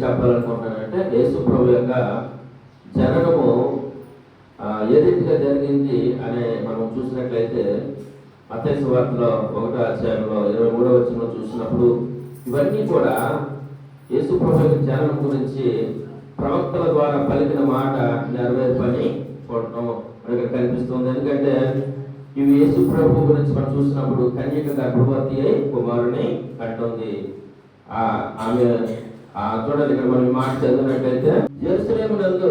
చెప్పాలనుకుంటున్నానంటే యేసు ప్రభు యొక్క జననము ఏ రీతిగా జరిగింది అనే మనం చూసినట్లయితే మత్తయి సువార్తలో 1వ అధ్యాయంలో 23వ వచనంలో చూసినప్పుడు ఇవన్నీ కూడా యేసు ప్రభు యొక్క జననం గురించి ప్రవక్తల ద్వారా పలికిన మాట నెరవేర్పని చూడటం మనకి కనిపిస్తుంది. ఎందుకంటే ఇవి యేసు ప్రభు గురించి మనం చూసినప్పుడు కన్యక గర్భవతి అయి కుమారుని కంటుంది. ఆమె చూడండి, ఇక్కడ మనం మాట చదివినట్లయితే యెరూషలేము నందు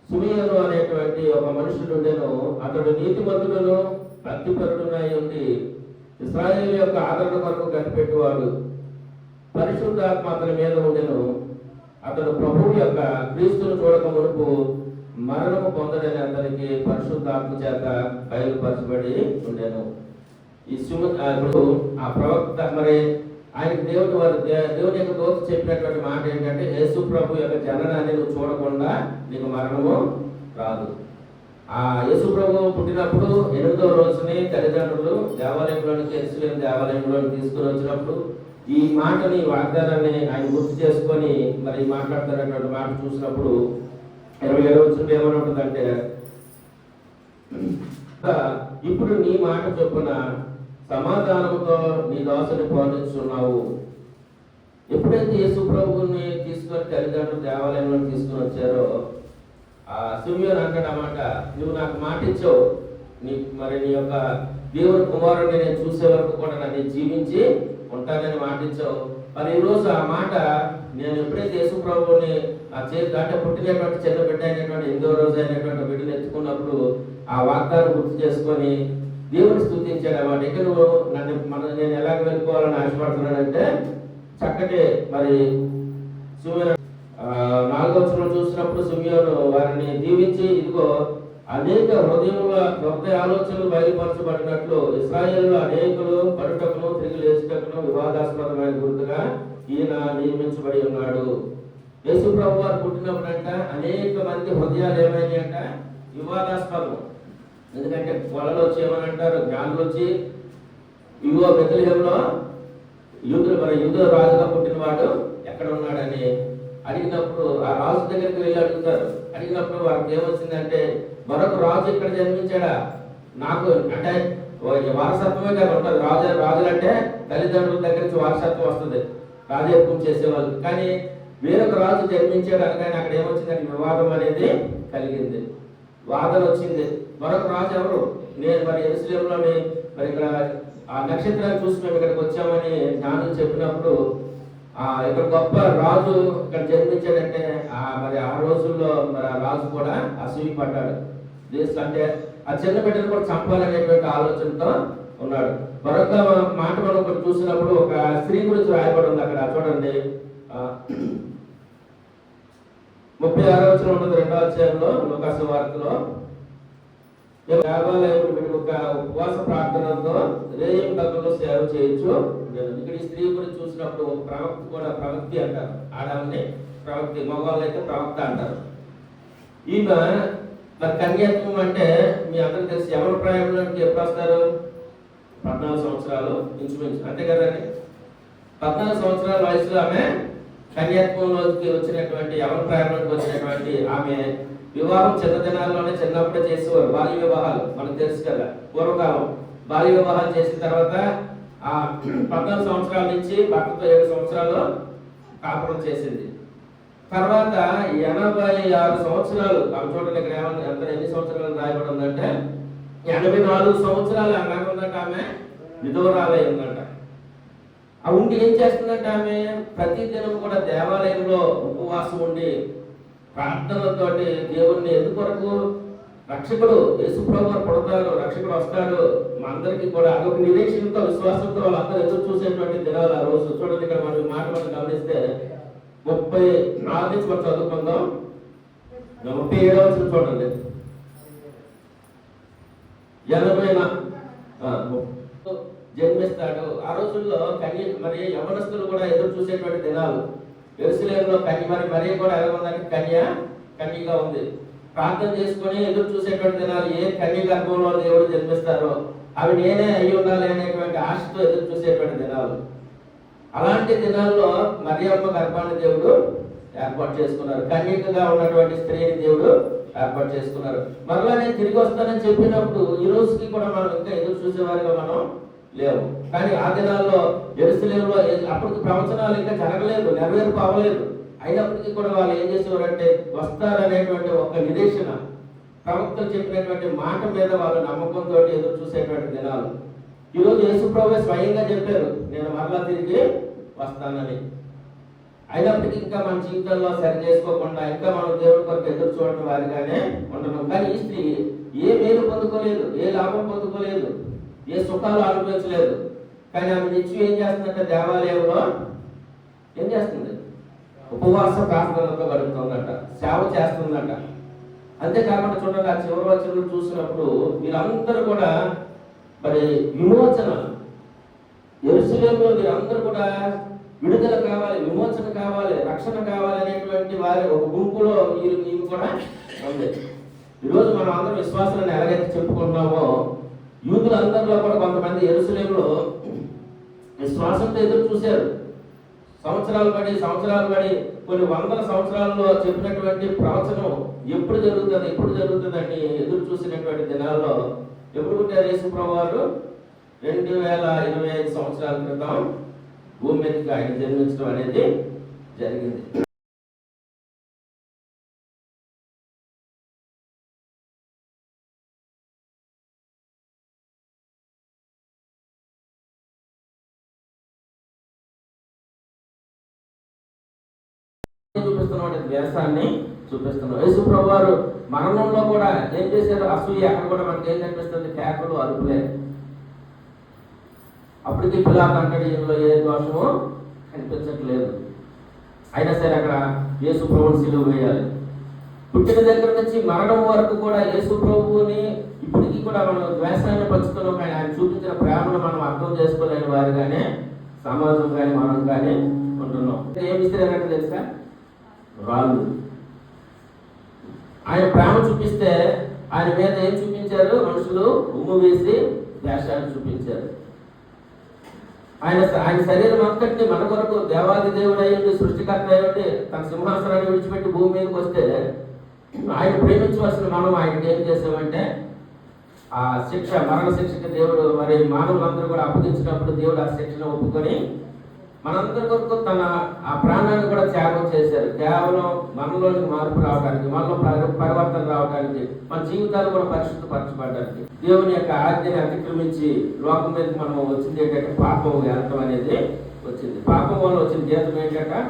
సిమియోను అనేటువంటి ఒక మనుషుడు ఉండెను. అతడు నీతిమంతుడును భక్తిపరుడునై ఉండి ఇశ్రాయేలు యొక్క ఆదరణ కొరకు కనిపెట్టేవాడు. పరిశుద్ధాత్మ అతని మీద ఉండెను. అతడు ప్రభువు యొక్క క్రీస్తును చూడక మునుపు మరణము పొందడని అతనికి పరిశుద్ధాత్మ చేత బయలుపరచబడి ఉండెను. ఈ ఆ ప్రవక్త మరి ఆయనకి దేవుని యొక్క దూత చెప్పినటువంటి మాట ఏంటంటే యేసు ప్రభు యొక్క జననాన్ని నువ్వు చూడకుండా నీకు మరణము రాదు. ఆ యేసు ప్రభు పుట్టినప్పుడు 8వ రోజుని తల్లిదండ్రులు దేవాలయంలోనికి యెరూషలేము దేవాలయంలోకి తీసుకుని వచ్చినప్పుడు ఈ మాటని వాగ్దానాన్ని ఆయన గుర్తు చేసుకొని మరి మాట్లాడుతున్నటువంటి మాట చూసినప్పుడు 27వ వచనంలో ఏమని ఉంటుందంటే, ఇప్పుడు నీ మాట చొప్పున సమాధానముతో నీ దాసుని పాలించున్నావు. ఎప్పుడైతే యేసు ప్రభువుని తీసుకొని తల్లిదండ్రులు దేవాలయంలో తీసుకుని వచ్చారో సిమియోను అంటాడు అన్నమాట, నువ్వు నాకు మాట ఇచ్చావు, నీ యొక్క దేవుని కుమారుడిని నేను చూసే వరకు కూడా నన్ను జీవించి ఉంటానని మాట ఇచ్చావు. మరి ఈరోజు ఆ మాట నేను ఎప్పుడైతే యేసు ప్రభువుని అంటే పుట్టినటువంటి చిన్న బిడ్డ అయినటువంటి 8వ రోజు అయినటువంటి బిడ్డను ఎత్తుకున్నప్పుడు ఆ వాగ్దానం గుర్తు చేసుకొని దేవుని స్తుతించాడు అన్నమాట. ఇక నువ్వు నేను ఎలాగ వెళ్ళిపోవాలని ఆశపడుతున్నానంటే చక్కటి మరి సిమియోను 4వ వచనంలో చూసినప్పుడు సిమియోను వారిని దీవించి, ఇదిగో అనేక హృదయ ఆలోచనలు బయలుపరచబడినట్లు ఇశ్రాయేలులో అనేకులు పడుటకును తిరిగి లేచుటకును వివాదాస్పదమైన గుర్తుగా ఈయన నియమించబడి ఉన్నాడు. యేసు ప్రభు వారు పుట్టినప్పుడంట అనేక మంది హృదయాలు ఏమైనాయంట వివాదాస్పదం. ఎందుకంటే వాళ్ళలో వచ్చి ఏమని అంటారు, జ్ఞానులు వచ్చి ఇవో బెత్లెహేములో యూదుల రాజుగా పుట్టినవాడు ఎక్కడ ఉన్నాడని అడిగినప్పుడు ఆ రాజు దగ్గరికి వెళ్ళి అడుగుతారు. అడిగినప్పుడు వారికి ఏమొచ్చిందంటే, మరొక రాజు ఇక్కడ జన్మించాడా, నాకు అంటే వారసత్వమే కదా ఉంటుంది. రాజులు అంటే తల్లిదండ్రుల దగ్గర నుంచి వారసత్వం వస్తుంది, రాజత్వం చేసేవాళ్ళు. కానీ వేరొక రాజు జన్మించాడు అనగానే అక్కడ ఏమొచ్చిందంటే వివాదం అనేది కలిగింది, వాదన వచ్చింది. మరొక రాజు ఎవరు, నేను మరి యెరూషలేములోని మరి ఇక్కడ ఆ నక్షత్రాన్ని చూసి మేము ఇక్కడికి వచ్చామని జ్ఞానులు చెప్పినప్పుడు ఇక్కడ గొప్ప రాజు ఇక్కడ జన్మించాడంటే మరి ఆ రోజుల్లో మరి ఆ రాజు కూడా అసూయపడ్డాడు. అంటే ఆ చిన్న బిడ్డను కూడా చంపాలనేటువంటి ఆలోచనతో ఉన్నాడు. మరొక మాట మనం ఒకటి చూసినప్పుడు ఒక స్త్రీ గురించి రాయబడి ఉంది అక్కడ చూడండి. 36వ వచనం ఉంటుంది 2వ అధ్యాయంలో లూకా సువార్తలో. దేవాలయం ఒక ఉపవాస ప్రార్థనతో రేయం పగలు సేవ చేయొచ్చు. ఇక్కడ ఈ స్త్రీ గురించి చూసినప్పుడు ఒక ప్రవక్త కూడా ప్రవక్తి అంటారు, ఆడవాళ్ళని ప్రవక్తి, మగవాళ్ళు అయితే ప్రవక్త అంటారు. ఈమె మరి కన్యాత్వం అంటే మీ అందరికి తెలిసి ఎవరి ప్రాయంలోకి ఎప్పుడు వస్తారు, 14 సంవత్సరాలు ఇంచుమించు అంతే కదండి. 14 సంవత్సరాల వయసులో ఆమె కన్యాత్వంలోకి వచ్చినటువంటి ఎవరి ప్రాయంలోకి వచ్చినటువంటి ఆమె వివాహం చిన్న దినాల్లోనే చిన్నప్పుడే చేసేవారు. బాల్య వివాహాలు మనకు తెలుసు కదా, పూర్వకాలం బాల్య వివాహాలు చేసిన తర్వాత 14 సంవత్సరాల నుంచి భర్తతో 7 సంవత్సరాలు కాపురం చేసింది. తర్వాత 86 సంవత్సరాలు చూడండి ఇక్కడ ఎన్ని సంవత్సరాలు రాయబడి ఉందంటే 84 సంవత్సరాలు అలాగుందంట ఆమె విధవరాలై ఉందంట. ఆ ఉండి ఏం చేస్తుందంటే ఆమె ప్రతిదినం కూడా దేవాలయంలో ఉపవాసం ఉండి ప్రార్థనలతోటి దేవుణ్ణి ఎందుకొరకు, రక్షకుడు యేసు ప్రభువు పుడతాడు, రక్షకుడు వస్తాడు, మా అందరికీ కూడా అదొక నిరీక్షణతో విశ్వాసంతో వాళ్ళందరూ ఎదురు చూసేటువంటి దినాలు ఆ రోజు. చూడండి ఇక్కడ మనం మాట మనం గమనిస్తే 34 నుంచి మనం చదువుకుందాం. 37వ వచనం చూడండి. 80 జన్మిస్తాడు. ఆ రోజుల్లో మరి యవనస్తులు కూడా ఎదురు చూసేటువంటి దినాలు. యెరూషలేములో మరి కూడా ఎలా ఉందంటే కన్యగా ఉంది. ప్రార్థన చేసుకొని ఎదురు చూసేటువంటి దినాలు. ఏ కన్య గర్భంలో దేవుడు జన్మిస్తారో అవి నేనే అయి ఉండాలి అనేటువంటి ఆశతో ఎదురు చూసేటువంటి దినాలు. అలాంటి దినాల్లో మరియమ్మ గర్భాన్ని దేవుడు ఏర్పాటు చేసుకున్నారు. కన్యకగా ఉన్నటువంటి స్త్రీని దేవుడు ఏర్పాటు చేసుకున్నారు. మరలా నేను తిరిగి వస్తానని చెప్పినప్పుడు ఈ రోజుకి కూడా మనం ఇంకా ఎదురు చూసేవారిగా మనం లేవు. కానీ ఆ దినాల్లో యెరూషలేములో అప్పటికి ప్రవచనాలు ఇంకా జరగలేదు, నెరవేర్పు అవ్వలేదు. అయినప్పటికీ కూడా వాళ్ళు ఏం చేసేవారంటే వస్తారనేటువంటి ఒక నిరీక్షణ, ప్రవక్తలు చెప్పినటువంటి మాట మీద వాళ్ళు నమ్మకంతో ఎదురు చూసేటువంటి దినాలు. ఈరోజు యేసుప్రభువే స్వయంగా చెప్పారు, నేను మరలా తిరిగి వస్తానని. అయినప్పటికీ ఇంకా మన జీవితంలో సరి చేసుకోకుండా ఇంకా మనం దేవుడి కొరకు ఎదురు చూడటం వారిగానే ఉండడం. కానీ ఈ స్త్రీ ఏ మేలు పొందుకోలేదు, ఏ లాభం పొందుకోలేదు, ఏ సుఖాలు అనుభవించలేదు. కానీ ఆమె నిత్యం ఏం చేస్తుందంటే దేవాలయంలో ఏం చేస్తుంది? ఉపవాస ప్రార్థనలతో గడుపుతుందంట, సేవ చేస్తుందంట. అంతేకాకుండా చూడండి, ఆ చివరి వచనం చూసినప్పుడు మీరందరూ కూడా మరి విమోచన, యెరూషలేములో మీరందరూ కూడా విడుదల కావాలి, విమోచన కావాలి, రక్షణ కావాలి అనేటువంటి వారి ఒక గుంపులో ఈమె కూడా ఉంది. ఈరోజు మనం అందరం విశ్వాసాలను ఎలాగైతే చెప్పుకుంటున్నామో, యూదులందరిలో కూడా కొంతమంది యెరూషలేములో విశ్వాసంతో ఎదురు చూశారు. సంవత్సరాలు పడి కొన్ని వందల సంవత్సరాల్లో చెప్పినటువంటి ప్రవచనం ఎప్పుడు జరుగుతుంది అని ఎదురు చూసినటువంటి దినాల్లో ఎప్పుడు పుట్టారు యేసుప్రభువు వారు? 2025 సంవత్సరాల క్రితం భూమి మీదకి ఆయన జన్మించడం అనేది జరిగింది. చూపిస్తున్న ద్వేషాన్ని చూపిస్తున్నాం. యేసుప్రభువు వారు మరణంలో కూడా ఏం చేశారు? అసూయ. అక్కడ కూడా మనకి ఏం కనిపిస్తుంది? కేకలు, అరుపులే. అప్పటికి పిలాతు అంటాడు, ఇందులో ఏ దోషము కనిపించట్లేదు. అయినా సరే అక్కడ యేసుప్రభువుని సిలువ వేయాలి. పుట్టిన దగ్గర నుంచి మరణం వరకు కూడా యేసుప్రభువుని ఇప్పటికీ కూడా మనం ద్వేషాన్ని పంచుతున్నాం. కానీ ఆయన చూపించిన ప్రేమను మనం అర్థం చేసుకోలేని వారిగానే సమాజం కానీ మనం కానీ ఉంటున్నాం. ఏమి ఇస్తారంటే తెలుసా? రాళ్ళు. ఆయన ప్రేమ చూపిస్తే ఆయన మీద ఏం చూపించారు? మనుషులు ఉమ్ము వేసి ద్వేషాన్ని చూపించారు. ఆయన శరీరం అంతటిని మన కొరకు దేవాది దేవుడు అయ్యండి, సృష్టికర్త అయ్యండి, తన సింహాసనాన్ని విడిచిపెట్టి భూమి మీదకి వస్తే ఆయన ప్రేమించవలసిన మనం ఆయనకి ఏం చేసామంటే ఆ శిక్ష, మరణ శిక్షకి దేవుడు మరి మానవులందరూ కూడా అప్పగించినప్పుడు దేవుడు ఆ శిక్షను ఒప్పుకొని మనందరి కొరకు తన ఆ ప్రాణాన్ని కూడా త్యాగం చేశారు. కేవలం మనలోని మార్పు రావడానికి, మనలో పరివర్తన రావడానికి, మన జీవితాలు కూడా పరిశుద్ధపరచబడడానికి. దేవుని యొక్క ఆజ్ఞని అతిక్రమించి లోకం మీదకి మనం వచ్చింది ఏంటంటే పాపం వెళ్తాం అనేది వచ్చింది. పాపం వల్ల వచ్చిన జీతం ఏంటంటే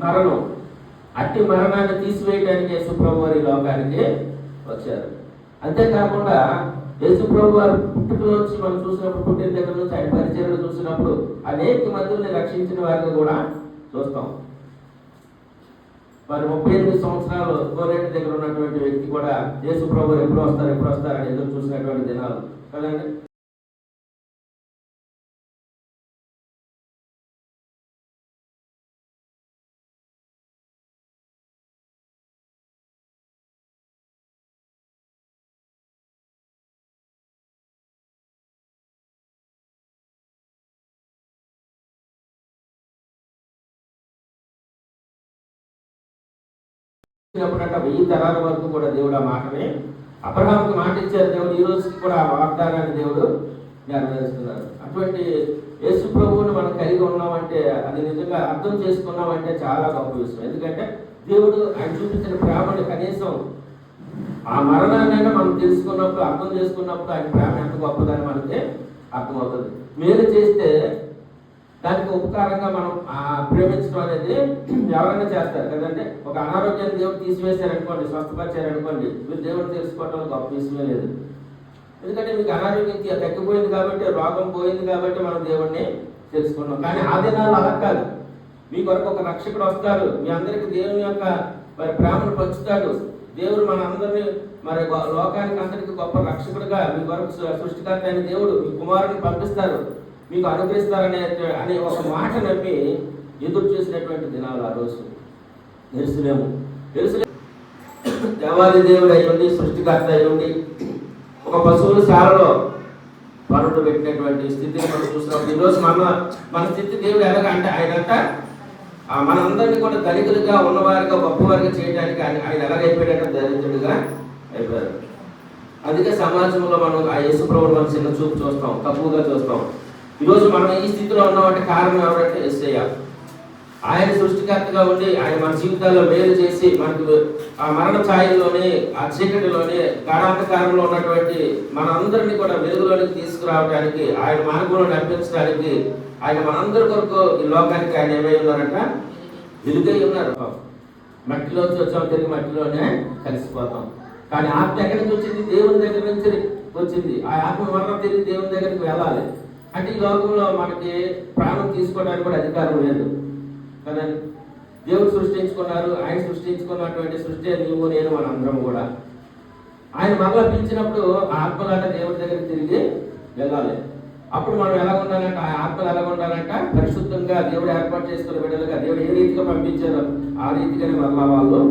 మరణం. అట్టి మరణాన్ని తీసివేయడానికి యేసుప్రభువు వారి లోకానికి వచ్చారు. అంతేకాకుండా యేసుప్రభువు వారు పుట్టుకలోంచి మనం చూసినప్పుడు, పుట్టిన దగ్గర నుంచి ఆయన పరిచర్యలు చూసినప్పుడు అనేక మందిని రక్షించిన వారిని కూడా చూస్తాం. మరి 38 సంవత్సరాలు గోరేటి దగ్గర ఉన్నటువంటి వ్యక్తి కూడా యేసుప్రభువు ఎప్పుడు వస్తారని ఎదురు చూసినటువంటి దినాలు కదండి. అప్పుడంట 1000 తరాల వరకు కూడా దేవుడు ఆ మాటని అబ్రహాముకి మాట ఇచ్చారు. దేవుడు ఈ రోజుకి కూడా ఆ వాగ్దానాన్ని దేవుడు నెరవేరుస్తున్నారు. అటువంటి యేసు ప్రభువుని మనం కలిగి ఉన్నామంటే, అది నిజంగా అర్థం చేసుకున్నామంటే చాలా గొప్ప విషయం. ఎందుకంటే దేవుడు ఆయన చూపించిన ప్రేమని కనీసం ఆ మరణాన్నైనా మనం తెలుసుకున్నప్పుడు, అర్థం చేసుకున్నప్పుడు ఆయన ప్రేమ ఎంత గొప్పదని మనకి అర్థమవుతుంది. మేలు చేస్తే దానికి ఉపకారంగా మనం ప్రేమించడం అనేది ఎవరైనా చేస్తారు కదండి. ఒక అనారోగ్యాన్ని దేవుడు తీసివేశారనుకోండి, స్వస్థపరిచారనుకోండి, మీరు దేవుడు తెలుసుకోవటం గొప్ప విషయమే లేదు. ఎందుకంటే మీకు అనారోగ్యం తగ్గిపోయింది కాబట్టి, రోగం పోయింది కాబట్టి మనం దేవుడిని తెలుసుకున్నాం. కానీ ఆ దినాలు అలా కాదు. మీ కొరకు ఒక రక్షకుడు వస్తాడు, మీ అందరికి దేవుని యొక్క మరి ప్రేమను పంచుతాడు. దేవుడు మన అందరినీ మరి లోకానికి అందరికీ గొప్ప రక్షకుడుగా మీ కొరకు సృష్టికర్త అయిన దేవుడు మీ కుమారుని పంపిస్తారు, మీకు అనుగ్రహిస్తారనే ఒక మాట నమ్మి ఎదురు చూసినటువంటి దినాలు ఆ రోజు. యెరూషలేము దేవాది దేవుడు అయి ఉండి, సృష్టికర్త అయి ఉండి, ఒక పశువుల శాలలో పనులు పెట్టినటువంటి స్థితిని మనం చూస్తున్నాం. ఈరోజు మన స్థితి దేవుడు ఎలాగంటే ఆయనంట మనందరినీ కూడా ధనికులుగా ఉన్నవారిగా గొప్పవారిగా చేయడానికి ఆయన ఎలాగైపోయాడంటే దరిద్రుడిగా అయిపోయారు. అందుకే సమాజంలో మనం ఆ యేసు ప్రభువుని మనం చిన్న చూపు చూస్తాం, తక్కువగా చూస్తాం. ఈరోజు మనం ఈ స్థితిలో ఉన్నామంటే కారణం ఎవరంటే యేసయ్య. ఆయన సృష్టికర్తగా ఉండి ఆయన మన జీవితాల్లో మేలు చేసి మనకు ఆ మరణ ఛాయల్లోనే ఆ చీకటిలోనే గాఢాంధకారంలో ఉన్నటువంటి మనందరినీ కూడా వెలుగులోనికి తీసుకురావడానికి ఆయన మార్గంలో నడిపించడానికి ఆయన మనందరి కొరకు ఈ లోకానికి ఆయన ఏమై ఉన్నారంట వెలుగై ఉన్నారు. మట్టిలోంచి వచ్చాం, తిరిగి మట్టిలోనే కలిసిపోతాం. కానీ ఆత్మ ఎక్కడి నుంచి వచ్చింది? దేవుని దగ్గర నుంచి వచ్చింది. ఆ ఆత్మ మరణ తిరిగి దేవుని దగ్గరికి వెళ్ళాలి అంటే ఈ లోకంలో మనకి ప్రాణం తీసుకోవడానికి కూడా అధికారం లేదు కదా. దేవుడు సృష్టించుకున్నారు, ఆయన సృష్టించుకున్నటువంటి సృష్టి నీవు నేను మనందరం కూడా. ఆయన మరలా పిలిచినప్పుడు ఆత్మలాట దేవుడి దగ్గరికి తిరిగి వెళ్ళాలి. అప్పుడు మనం ఎలా ఉండాలంటే ఆ ఆత్మలు ఎలా ఉండాలంట పరిశుద్ధంగా దేవుడు ఏర్పాటు చేసుకున్న బిడ్డలుగా దేవుడు ఏ రీతిగా పంపించారో ఆ రీతిగానే మరలా వాళ్ళు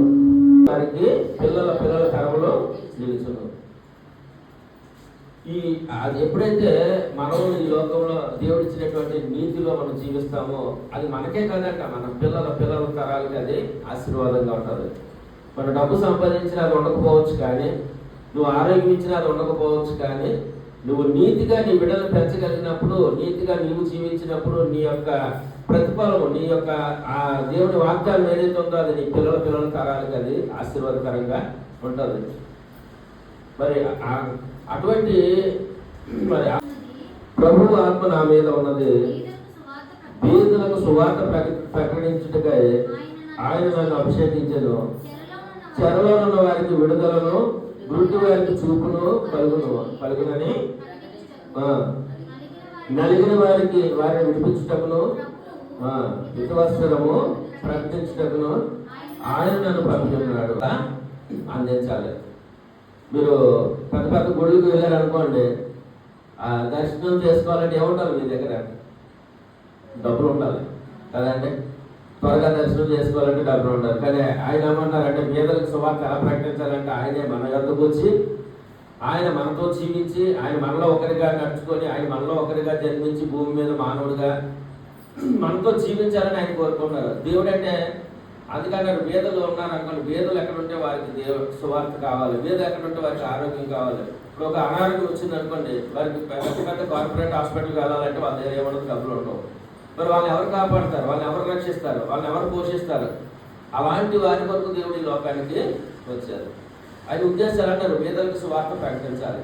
వారికి పిల్లల తరంలో నిలుచున్నారు. అది ఎప్పుడైతే మనం ఈ లోకంలో దేవుడు ఇచ్చినటువంటి నీతిలో మనం జీవిస్తామో అది మనకే కాదంట, మన పిల్లల తరాలకి అది ఆశీర్వాదంగా ఉంటుంది. మన డబ్బు సంపాదించినా అది ఉండకపోవచ్చు, కానీ నువ్వు ఆరోగ్యం ఇచ్చినా అది ఉండకపోవచ్చు, కానీ నువ్వు నీతిగా నీ బిడ్డలను పెంచగలిగినప్పుడు, నీతిగా నీవు జీవించినప్పుడు నీ యొక్క ప్రతిఫలము, నీ యొక్క ఆ దేవుని వాగ్దానం ఏదైతే ఉందో అది నీ పిల్లల తరాలకి అది ఆశీర్వాదకరంగా ఉంటుంది. మరి అటువంటి మరి ప్రభువు ఆత్మ నా మీద ఉన్నది, బీదలకు సువార్త ప్రకటించుటకై ఆయన నన్ను అభిషేకించెను. చెరలో ఉన్న వారికి విడుదలను, గురుటి వారికి చూపును కలుగునని, నలిగిన వారిని విడిపించుటకును, హితవస్త్రము ప్రకటించుటకును ఆయన నన్ను పంపుతున్నాడు. అందించాలి. మీరు పెద్ద గుళ్ళకి వెళ్ళారనుకోండి, దర్శనం చేసుకోవాలంటే ఏముండాలి? మీ దగ్గర డబ్బులు ఉండాలి కదండి. త్వరగా దర్శనం చేసుకోవాలంటే డబ్బులు ఉండాలి. కానీ ఆయన ఏమంటారంటే పేదలకు సువార్త ఎలా ప్రకటించాలంటే ఆయనే మన యొద్దకు వచ్చి ఆయన మనతో జీవించి ఆయన మనలో ఒకరిగా నడుచుకొని ఆయన మనలో ఒకరిగా జన్మించి భూమి మీద మానవుడిగా మనతో జీవించాలని ఆయన కోరుకున్నారు. దేవుడు అంటే అందుకన్నారు వేదలు ఉన్నారు అనుకోండి, వేదలు ఎక్కడుంటే వారికి దేవుడు సువార్త కావాలి, వేదలు ఎక్కడుంటే వారికి ఆరోగ్యం కావాలి. ఇప్పుడు ఒక అనారోగ్యం వచ్చింది అనుకోండి, వారికి పెద్ద కార్పొరేట్ హాస్పిటల్కి వెళ్ళాలంటే వాళ్ళ దగ్గర ఏమన్నా డబ్బులు ఉండవు. మరి వాళ్ళని ఎవరు కాపాడతారు? వాళ్ళని ఎవరు రక్షిస్తారు? వాళ్ళని ఎవరు పోషిస్తారు? అలాంటి వారి వరకు దేవుడు ఈ లోకానికి వచ్చారు. అది ఉద్దేశాలు అంటారు వేదలకు సువార్త ప్రకటించాలి,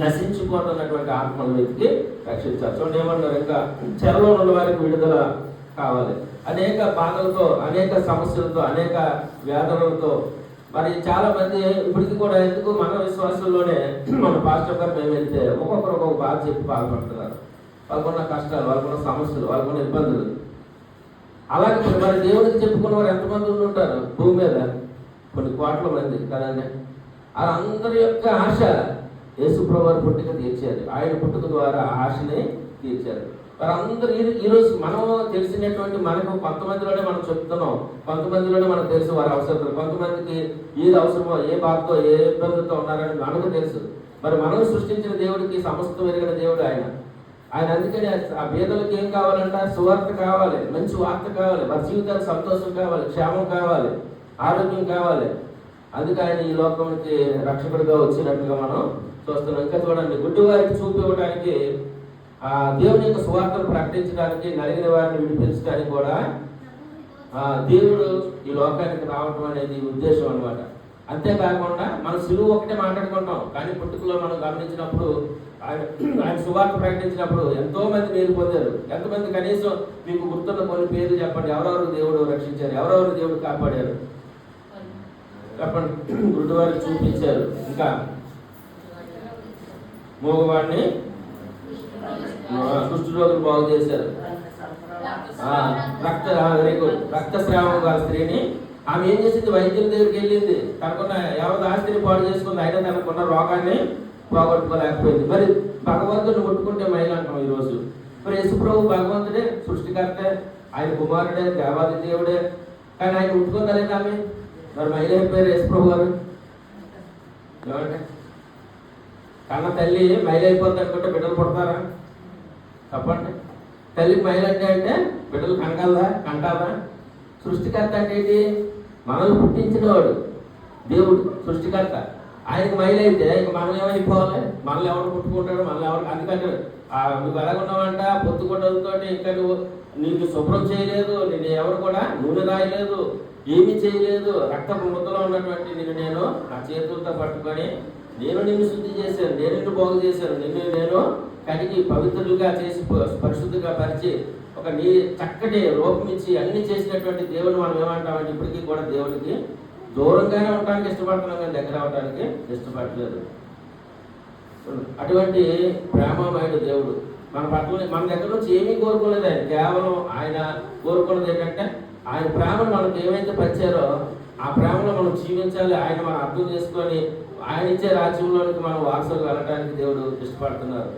నశించిపోతున్నటువంటి ఆత్మల వెతికి రక్షించాలి. చూడండి ఏమన్నారు, ఇంకా చెరలో ఉన్న వారికి విడుదల కావాలి. అనేక బాధలతో, అనేక సమస్యలతో, అనేక వేదనలతో మరి చాలా మంది ఇప్పటికీ కూడా ఎందుకు మన విశ్వాసంలోనే మన పాస్టర్ గారు మేము వెళ్తే ఒక్కొక్కరు ఒక్కొక్క బాధ చెప్పి బాధపడుతున్నారు. వాళ్ళకున్న కష్టాలు, వాళ్ళకున్న సమస్యలు, వాళ్ళకున్న ఇబ్బందులు. అలాగే మరి దేవుడికి చెప్పుకున్న వారు ఎంతమంది ఉంటారు భూమి మీద? కొన్ని కోట్ల మంది కదండి. అందరి యొక్క ఆశ యేసు ప్రభువు పుట్టుక తీర్చారు. ఆయన పుట్టుక ద్వారా ఆశని తీర్చారు. వారందరూ ఈరోజు మనం తెలిసినటువంటి మనకు కొంతమందిలోనే మనం చెప్తున్నాం, కొంతమందిలోనే మనకు తెలుసు వారి అవసరం, కొంతమందికి ఏది అవసరమో, ఏ బాధతో, ఏ ఇబ్బందులతో ఉన్నారని మనకు తెలుసు. మరి మనం సృష్టించిన దేవుడికి సమస్తం ఎరిగిన దేవుడు ఆయన. అందుకని ఆ పేదలకు ఏం కావాలంట? సువార్త కావాలి, మంచి వార్త కావాలి, వారి జీవితానికి సంతోషం కావాలి, క్షేమం కావాలి, ఆరోగ్యం కావాలి. అందుకే ఆయన ఈ లోకానికి రక్షకుడిగా వచ్చినట్టుగా మనం చూస్తున్నాం. ఇంకా చూడండి, గుడ్డి వారికి చూపి ఇవ్వడానికి, దేవుని యొక్క సువార్తను ప్రకటించడానికి, నలిగిన వారిని విడిపించడానికి కూడా దేవుడు ఈ లోకానికి రావటం అనేది ఉద్దేశం అనమాట. అంతేకాకుండా మనం సులువు ఒకటే మాట్లాడుకుంటాం, కానీ పుట్టుకలో మనం గమనించినప్పుడు ఆయన సువార్త ప్రకటించినప్పుడు ఎంతో మంది మేలు పొందారు. ఎంతమంది కనీసం మీకు గుర్తున్న కొన్ని పేర్లు చెప్పండి. ఎవరెవరు దేవుడు రక్షించారు, ఎవరెవరు దేవుడు కాపాడారు చెప్పండి. గుడ్డివారికి చూపించారు, ఇంకా మూగవాడిని, కుష్ఠరోగులు బాగు చేశారు, రక్తస్రావం గల స్త్రీని ఆమె ఏం చేసింది? వైద్యుల దగ్గరికి వెళ్ళింది. తనకున్న యావత్ ఆస్తిని పాడు చేసుకుంది, అయినా తనకున్న రోగాన్ని పోగొట్టుకోలేకపోయింది. మరి భగవంతుడిని ముట్టుకుంటే మహిళ అంటాం ఈరోజు. మరి యేసుప్రభు భగవంతుడే, సృష్టికర్తే, ఆయన కుమారుడే, దేవాది దేవుడే, కానీ ఆయన ముట్టుకుందలేదు ఆమె. మరి మహిళ అయిపోయారు యేసుప్రభు గారు. ఏమంటే కన్న తల్లి మైలైపోతుంది అనుకుంటే బిడ్డలు పుడతారా? చెప్పండి. తల్లికి మైలంటే అంటే బిడ్డలు కంటారా? సృష్టికర్త అంటే ఏంటి? మనల్ని పుట్టించినవాడు దేవుడు, సృష్టికర్త. ఆయనకి మైలైతే ఇంక మనం ఏమైపోవాలి? మనల్ని ఎవరు పుట్టుకుంటాడు? మనల్ని ఎవరు? అందుకంటే నువ్వు ఎలాగున్నావంట, పొత్తుకొట్టలతో ఇంకా నువ్వు నీకు శుభ్రం చేయలేదు, నేను ఎవరు కూడా నూనె రాయలేదు, ఏమీ చేయలేదు. రక్తపు ముద్దలో ఉన్నటువంటి నిన్ను నేను నా చేతులతో పట్టుకొని నేను నిన్ను శుద్ధి చేశాను, నేను నిన్ను బాగు చేశాను, నిన్ను నేను కడిగి పవిత్రులుగా చేసి పరిశుద్ధిగా పరిచి ఒక నీ చక్కటి రూపం ఇచ్చి అన్ని చేసినటువంటి దేవుని మనం ఏమంటామంటే ఇప్పటికీ కూడా దేవునికి దూరంగానే ఉండడానికి ఇష్టపడుతున్నాం, కానీ దగ్గర అవడానికి ఇష్టపడలేదు. అటువంటి ప్రేమమయుడు దేవుడు మన పట్ల మన దగ్గర నుంచి ఏమీ కోరుకోలేదు. ఆయన కేవలం ఆయన కోరుకున్నది ఏంటంటే ఆయన ప్రేమను మనకు ఏమైతే పంచారో ఆ ప్రేమలో మనం జీవించాలి. ఆయన మనం అర్థం చేసుకొని ఆయన ఇచ్చే రాజ్యంలోనికి మనం వారసులు వెళ్ళడానికి దేవుడు ఇష్టపడుతున్నారు.